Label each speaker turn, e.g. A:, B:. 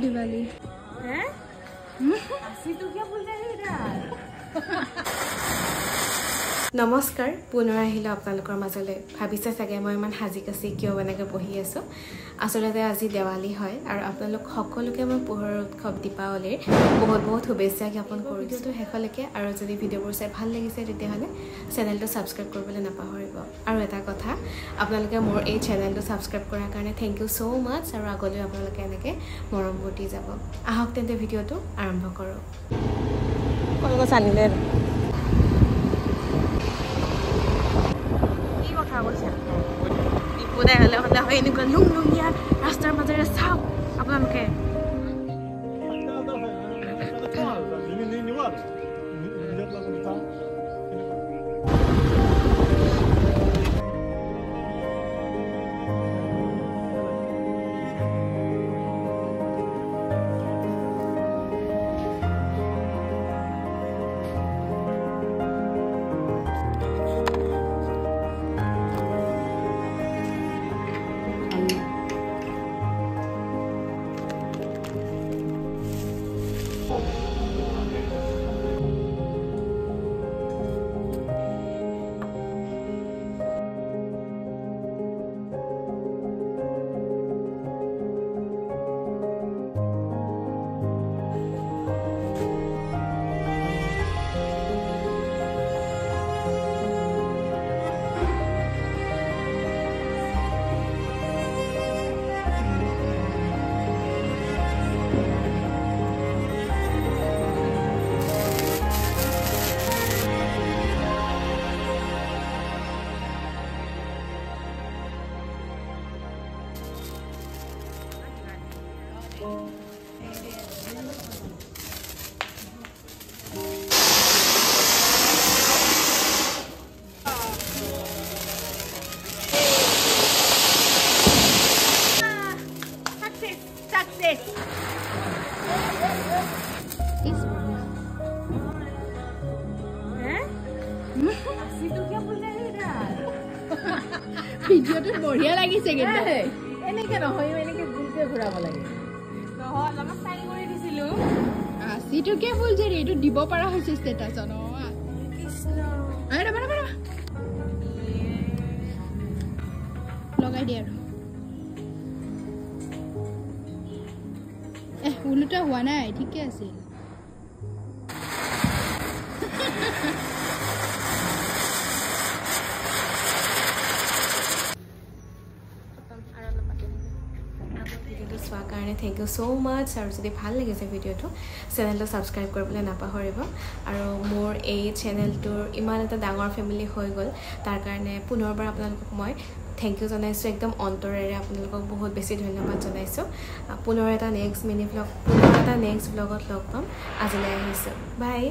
A: दिवाली
B: हैं आसी तो क्या बोल रहे यार
C: नमस्कार पुনৰ আহিলো আপোনালোকৰ মাজলৈ ভাবিছে চাগে মই ইমান হাজি কাছি কিয় বনাকে বহি আছো আসলতে আজি দেৱালী হয় আৰু আপোনালোক সকলোকে মই পোহৰৰ উৎসৱ দীপাৱলীৰ বহুত বহুত শুভেচ্ছা জ্ঞাপন কৰিছো হেকলৈকে আৰু যদি ভিডিঅ'বোৰ চাই ভাল লাগিছে তেতিয়াহলে চেনেলটো সাবস্ক্ৰাইব কৰিবলৈ নাপাহৰিব আৰু এটা কথা আপোনালোকে মোৰ এই চেনেলটো সাবস্ক্ৰাইব কৰাৰ কাৰণে থ্যাংক ইউ সো মাচ আৰু আগলৈ আপোনালোকে এনেকৈ মৰম বটি যাব আহক তেন্তে ভিডিঅ'টো আৰম্ভ কৰো কলগো চানিলে Ipuda hale hale hoy ni lung lung ya rastar mazare sao আপোনালোকে
A: ভিডিওটো বঢ়িয়া লাগিছে কিন্তু
B: এনেকে নহয় এনেকে গুলকে ঘুৰাব লাগে নহয় অলপ চাই কৰি দিছিলো
A: 80 টকা ফুল যে এইটো দিব পাৰা হৈছে ষ্টেটাস ন কৃষ্ণ আৰে বাবা বাবা লগাই দিয়া আৰু উলুটা হোৱা নাই ঠিকে আছে
C: Thank you so much আৰু যদি ভাল লাগিছে ভিডিওটো চেনেলটো সাবস্ক্ৰাইব কৰিবলৈ নাপাহৰিব আৰু মোৰ এই চেনেলটোৰ ইমান এটা ডাঙৰ ফেমিলি হৈ গ'ল তাৰ কাৰণে পুনৰবাৰ আপোনালোকক মই থ্যাংক ইউ জনাইছো একদম অন্তৰেৰে আপোনালোকক বহুত বেছি ধন্যবাদ জনাইছো পুনৰ এটা নেক্সট মিনি ব্লগত লগ পাম আজিলৈ আহিছো বাই